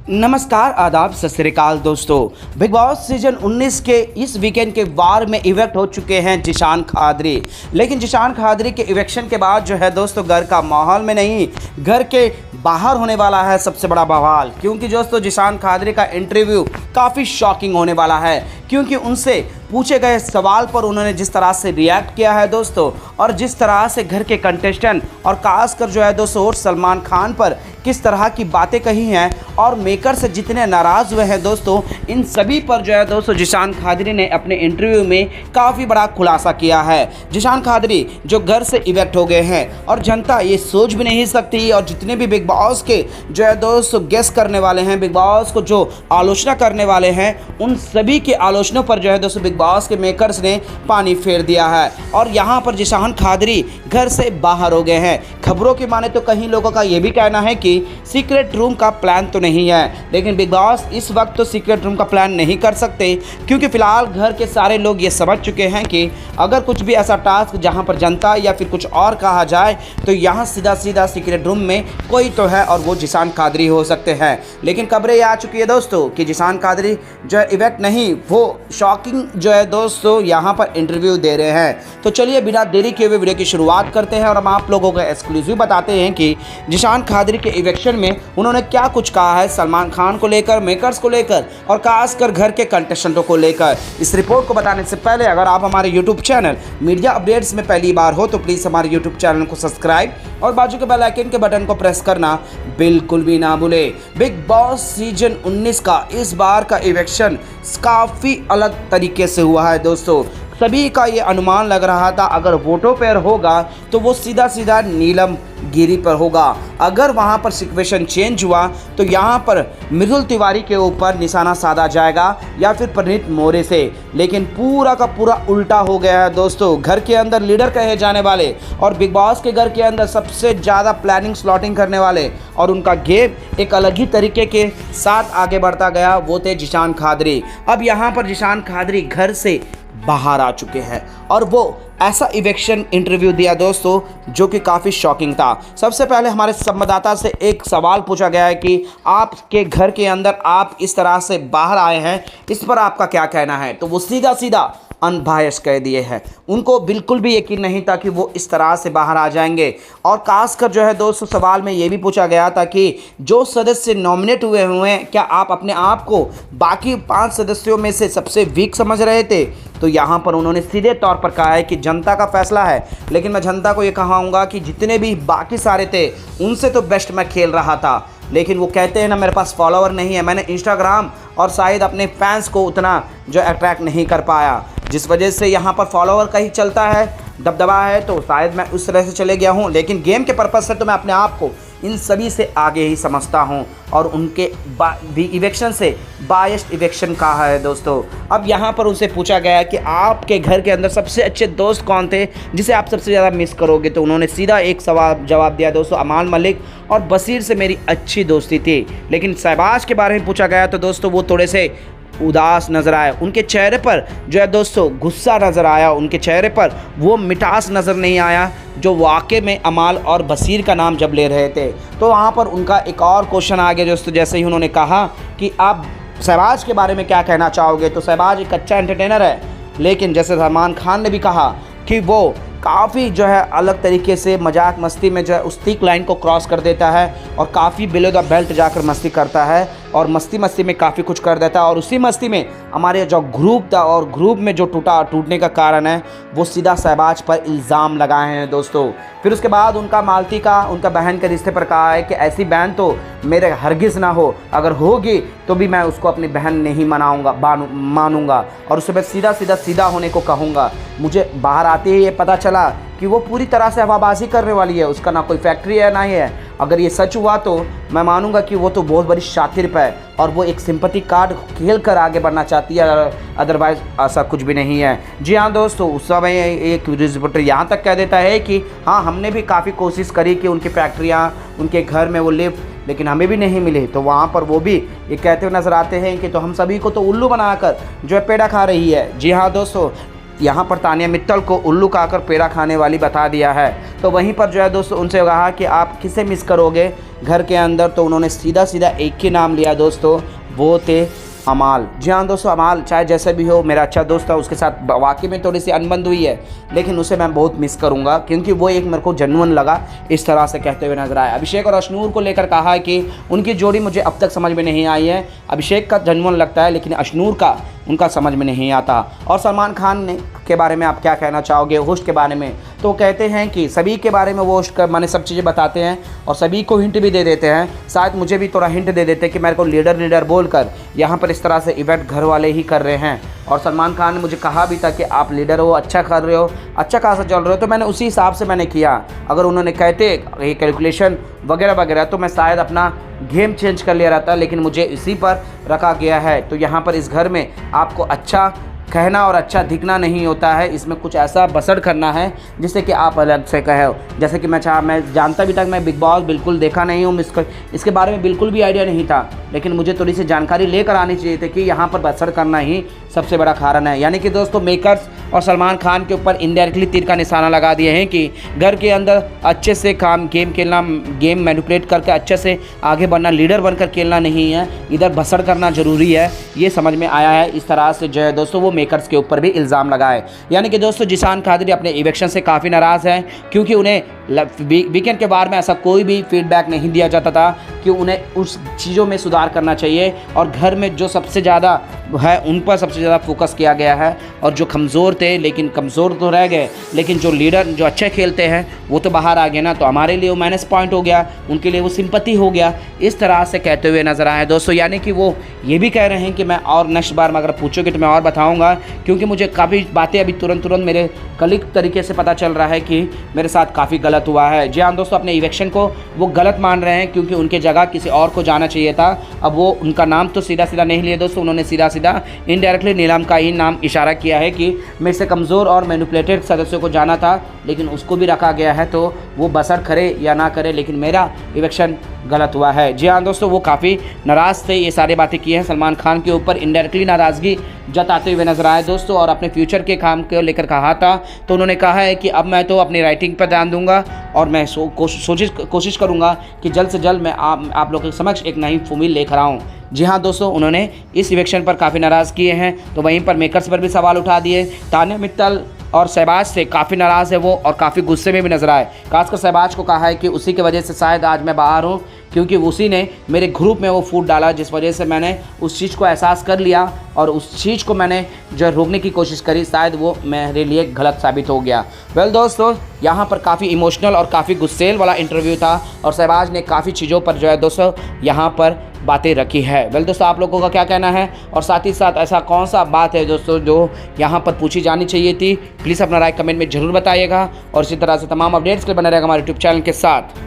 नमस्कार, आदाब, सत श्री अकाल दोस्तों। बिग बॉस सीजन 19 के इस वीकेंड के वार में इवेक्ट हो चुके हैं जिशान खादरी। लेकिन जिशान खादरी के इवेक्शन के बाद जो है दोस्तों, घर का माहौल में नहीं, घर के बाहर होने वाला है सबसे बड़ा बवाल। क्योंकि दोस्तों जिशान खादरी का इंटरव्यू काफ़ी शॉकिंग होने वाला है, क्योंकि उनसे पूछे गए सवाल पर उन्होंने जिस तरह से रिएक्ट किया है दोस्तों, और जिस तरह से घर के कंटेस्टेंट और खासकर जो है दोस्तों सलमान खान पर किस तरह की बातें कही हैं और मेकर से जितने नाराज़ हुए हैं दोस्तों, इन सभी पर जो है दोस्तों जिशान खादरी ने अपने इंटरव्यू में काफ़ी बड़ा खुलासा किया है। जिशान खादरी जो घर से इवेक्ट हो गए हैं और जनता ये सोच भी नहीं सकती, और जितने भी बिग बॉस के जो है दोस्तों गेस करने वाले हैं, बिग बॉस को जो आलोचना करने वाले हैं, उन सभी के आलोचनों पर जो है दोस्तों बिग बॉस के मेकर्स ने पानी फेर दिया है। और यहाँ पर जिशान खादरी घर से बाहर हो गए हैं। खबरों की माने तो कई लोगों का ये भी कहना है कि सीक्रेट रूम का प्लान तो नहीं है, लेकिन बिग बॉस इस वक्त तो सीक्रेट रूम का प्लान नहीं कर सकते, क्योंकि फिलहाल घर के सारे लोग ये समझ चुके हैं कि अगर कुछ भी ऐसा टास्क जहां पर जनता या फिर कुछ और कहा जाए तो यहां सीधा सीधा सीक्रेट रूम में कोई तो है, और वो जिशान खादरी हो सकते हैं। लेकिन खबरें ये आ चुकी है दोस्तों कि जिशान खादरी जो है इवेक्ट नहीं, वो शॉकिंग जो है दोस्तों यहाँ पर इंटरव्यू दे रहे हैं। तो चलिए बिना देरी किए हुए वीडियो की शुरुआत करते हैं और हम आप लोगों को एक्सक्लूसिव बताते हैं कि जिशान खादरी के इवेक्शन में उन्होंने क्या कुछ कहा है सलमान खान को लेकर, मेकर्स को लेकर और खासकर घर के कंटेस्टेंटों को लेकर। इस रिपोर्ट को बताने से पहले अगर आप हमारे यूट्यूब चैनल मीडिया अपडेट्स में पहली बार हो तो प्लीज़ हमारे यूट्यूब चैनल को सब्सक्राइब और बाजू के बेल आइकन के बटन को प्रेस करना बिल्कुल भी ना भूले। बिग बॉस सीजन 19 का इस बार का इवेक्शन काफ़ी अलग तरीके से हुआ है दोस्तों। सभी का ये अनुमान लग रहा था अगर वोटों पर होगा तो वो सीधा सीधा नीलम गिरी पर होगा। अगर वहाँ पर सिचुएशन चेंज हुआ तो यहाँ पर मृदुल तिवारी के ऊपर निशाना साधा जाएगा या फिर प्रणीत मोरे से। लेकिन पूरा का पूरा उल्टा हो गया है दोस्तों। घर के अंदर लीडर कहे जाने वाले और बिग बॉस के घर के अंदर सबसे ज़्यादा प्लानिंग स्लॉटिंग करने वाले और उनका गेम एक अलग ही तरीके के साथ आगे बढ़ता गया, वो थे जिशान खादरी। अब यहाँ पर जिशान खादरी घर से बाहर आ चुके हैं और वो ऐसा इवेक्शन इंटरव्यू दिया दोस्तों जो कि काफ़ी शॉकिंग था। सबसे पहले हमारे संवाददाता से एक सवाल पूछा गया है कि आपके घर के अंदर आप इस तरह से बाहर आए हैं, इस पर आपका क्या कहना है। तो वो सीधा सीधा अनबायस कह दिए हैं। उनको बिल्कुल भी यकीन नहीं था कि वो इस तरह से बाहर आ जाएंगे। और खासकर जो है दोस्तों सवाल में ये भी पूछा गया था कि जो सदस्य नॉमिनेट हुए हैं, क्या आप अपने आप को बाकी 5 सदस्यों में से सबसे वीक समझ रहे थे। तो यहाँ पर उन्होंने सीधे तौर पर कहा है कि जनता का फैसला है, लेकिन मैं जनता को ये कहूँगा कि जितने भी बाकी सारे थे उनसे तो बेस्ट मैं खेल रहा था। लेकिन वो कहते हैं ना, मेरे पास फॉलोवर नहीं है, मैंने इंस्टाग्राम और शायद अपने फैंस को उतना जो अट्रैक्ट नहीं कर पाया, जिस वजह से यहाँ पर फॉलोवर का ही चलता है, दबदबा है, तो शायद मैं उस तरह से चले गया हूँ। लेकिन गेम के पर्पज़ से तो मैं अपने आप को इन सभी से आगे ही समझता हूँ, और उनके भी इवेक्शन से बायस्ड इवेक्शन कहा है दोस्तों। अब यहाँ पर उनसे पूछा गया कि आपके घर के अंदर सबसे अच्छे दोस्त कौन थे जिसे आप सबसे ज़्यादा मिस करोगे। तो उन्होंने सीधा एक सवाल जवाब दिया दोस्तों, अमान मलिक और बशीर से मेरी अच्छी दोस्ती थी। लेकिन शहबाज के बारे में पूछा गया तो दोस्तों वो थोड़े से उदास नज़र आए, उनके चेहरे पर जो है दोस्तों गुस्सा नज़र आया, उनके चेहरे पर वो मिठास नज़र नहीं आया जो वाकई में अमाल और बशीर का नाम जब ले रहे थे। तो वहाँ पर उनका एक और क्वेश्चन आ गया दोस्तों, जैसे ही उन्होंने कहा कि आप शहबाज के बारे में क्या कहना चाहोगे। तो शहबाज एक अच्छा एंटरटेनर है, लेकिन जैसे सलमान खान ने भी कहा कि वो काफ़ी जो है अलग तरीके से मजाक मस्ती में जो है उस थिक लाइन को क्रॉस कर देता है और काफ़ी बिलो द बेल्ट जाकर मस्ती करता है और मस्ती मस्ती में काफ़ी कुछ कर देता है। और उसी मस्ती में हमारे जो ग्रुप था और ग्रुप में जो टूटने का कारण है वो सीधा शहबाज पर इल्ज़ाम लगाए हैं दोस्तों। फिर उसके बाद उनका मालती का, उनका बहन के रिश्ते पर कहा है कि ऐसी बहन तो मेरे हरगिज़ ना हो, अगर होगी तो भी मैं उसको अपनी बहन नहीं मानूंगा और उससे मैं सीधा होने को कहूँगा। मुझे बाहर आते ही ये पता चला कि वो पूरी तरह से हवाबाजी करने वाली है, उसका ना कोई फैक्ट्री है ना ही है। अगर ये सच हुआ तो मैं मानूंगा कि वो तो बहुत बड़ी शातिर पे है और वो एक सिंपैथी कार्ड खेल कर आगे बढ़ना चाहती है, अदरवाइज ऐसा कुछ भी नहीं है। जी हाँ दोस्तों, उस समय एक रिपोर्टर यहाँ तक कह देता है कि हाँ, हमने भी काफ़ी कोशिश करी कि उनकी फैक्ट्रियाँ, उनके घर में वो लिफ्ट, लेकिन हमें भी नहीं मिले। तो वहाँ पर वो भी ये कहते हुए नज़र आते हैं कि तो हम सभी को तो उल्लू बनाकर जो है पेड़ा खा रही है। जी हाँ दोस्तों, यहाँ पर तानिया मित्तल को उल्लू का आकर पेड़ा खाने वाली बता दिया है। तो वहीं पर जो है दोस्तों उनसे कहा कि आप किसे मिस करोगे घर के अंदर, तो उन्होंने सीधा सीधा एक ही नाम लिया दोस्तों, वो थे अमाल। जी हाँ दोस्तों, अमाल चाहे जैसे भी हो मेरा अच्छा दोस्त था, उसके साथ वाकई में थोड़ी सी अनबन हुई है, लेकिन उसे मैं बहुत मिस करूंगा क्योंकि वो एक मेरे को जेन्युइन लगा, इस तरह से कहते हुए नजर आया। अभिषेक और अशनूर को लेकर कहा है कि उनकी जोड़ी मुझे अब तक समझ में नहीं आई है। अभिषेक का जेन्युइन लगता है लेकिन अशनूर का उनका समझ में नहीं आता। और सलमान खान ने के बारे में आप क्या कहना चाहोगे, होस्ट के बारे में? तो कहते हैं कि सभी के बारे में वो होस्ट का माने सब चीज़ें बताते हैं और सभी को हिंट भी दे देते हैं। शायद मुझे भी थोड़ा हिंट दे देते कि मेरे को लीडर बोलकर यहाँ पर इस तरह से इवेंट घर वाले ही कर रहे हैं। और सलमान खान ने मुझे कहा भी था कि आप लीडर हो, अच्छा कर रहे हो, अच्छा खासा चल रहे हो, तो मैंने उसी हिसाब से मैंने किया। अगर उन्होंने कहते ये कैलकुलेशन वगैरह वगैरह तो मैं शायद अपना गेम चेंज कर लिया रहता, लेकिन मुझे इसी पर रखा गया है। तो यहाँ पर इस घर में आपको अच्छा कहना और अच्छा दिखना नहीं होता है, इसमें कुछ ऐसा बसड़ करना है जिससे कि आप अलग से कहो। जैसे कि मैं जानता भी था कि मैं बिग बॉस बिल्कुल देखा नहीं हूँ, इसके बारे में बिल्कुल भी आइडिया नहीं था, लेकिन मुझे थोड़ी सी जानकारी लेकर आनी चाहिए थी कि यहाँ पर बसड़ करना ही सबसे बड़ा कारण है। यानी कि दोस्तों मेकर्स और सलमान खान के ऊपर इनडायरेक्टली तीर का निशाना लगा दिए हैं कि घर के अंदर अच्छे से गेम खेलना, गेम मैनिपुलेट करके अच्छे से आगे बढ़ना, लीडर बनकर खेलना नहीं है, इधर बसड़ करना ज़रूरी है। ये समझ में आया है। इस तरह से जो है दोस्तों वो मेकर्स के ऊपर भी इल्ज़ाम लगाए। यानी कि दोस्तों जिशान खादरी अपने इवेक्शन से काफ़ी नाराज़ हैं क्योंकि उन्हें वीकेंड के बारे में ऐसा कोई भी फीडबैक नहीं दिया जाता था कि उन्हें उस चीज़ों में सुधार करना चाहिए और घर में जो सबसे ज़्यादा है उन पर सबसे ज़्यादा फोकस किया गया है। और जो कमज़ोर थे, लेकिन कमज़ोर तो रह गए, लेकिन जो लीडर जो अच्छे खेलते हैं वो तो बाहर आ गए ना, तो हमारे लिए वो माइनस पॉइंट हो गया, उनके लिए वो सिंपैथी हो गया। इस तरह से कहते हुए नज़र आए दोस्तों। यानी कि वो ये भी कह रहे हैं कि मैं और नेक्स्ट बार में अगर पूछोगे तो मैं और बताऊँगा, क्योंकि मुझे काफ़ी बातें अभी तुरंत मेरे कलीग तरीके से पता चल रहा है कि मेरे साथ काफ़ी गलत हुआ है। जी हाँ दोस्तों, अपने इवेक्शन को वो गलत मान रहे हैं क्योंकि उनके जगह किसी और को जाना चाहिए था। अब वो उनका नाम तो सीधा सीधा नहीं लिया दोस्तों, उन्होंने सीधा सीधा इनडायरेक्टली नीलम का ही नाम इशारा किया है कि मेरे से कमज़ोर और मैनिपुलेटेड सदस्यों को जाना था, लेकिन उसको भी रखा गया है, तो वो बसर करे या ना करे, लेकिन मेरा इवेक्शन गलत हुआ है। जी हाँ दोस्तों, वो काफ़ी नाराज़ थे, ये सारी बातें की हैं सलमान खान के ऊपर, इनडायरेक्टली नाराज़गी जताते हुए नजर आए दोस्तों। और अपने फ्यूचर के काम को लेकर कहा था, तो उन्होंने कहा है कि अब मैं तो अपनी राइटिंग पर ध्यान दूंगा और मैं कोशिश करूंगा कि जल्द से जल्द मैं आप लोगों के समक्ष एक नई फिल्म लेकर आऊँ। जी हाँ दोस्तों, उन्होंने इस इवेक्शन पर काफ़ी नाराज़ किए हैं, तो वहीं पर मेकर्स पर भी सवाल उठा दिए। तानिया मित्तल और शहबाज से काफ़ी नाराज़ है वो और काफ़ी गुस्से में भी नजर आए। खासकर शहबाज को कहा है कि उसी की वजह से शायद आज मैं बाहर हूँ, क्योंकि उसी ने मेरे ग्रुप में वो फूड डाला जिस वजह से मैंने उस चीज़ को एहसास कर लिया और उस चीज़ को मैंने जो रोकने की कोशिश करी, शायद वो मेरे लिए गलत साबित हो गया। वेल दोस्तों, यहाँ पर काफ़ी इमोशनल और काफ़ी गुस्सेल वाला इंटरव्यू था और शहबाज ने काफ़ी चीज़ों पर जो है दोस्तों यहाँ पर बातें रखी है। वेल दोस्तों, आप लोगों का क्या कहना है और साथ ही साथ ऐसा कौन सा बात है दोस्तों जो यहाँ पर पूछी जानी चाहिए थी, प्लीज़ अपना राय कमेंट में ज़रूर बताइएगा और इसी तरह से तमाम अपडेट्स के लिए बने रहेगा हमारे यूट्यूब चैनल के साथ।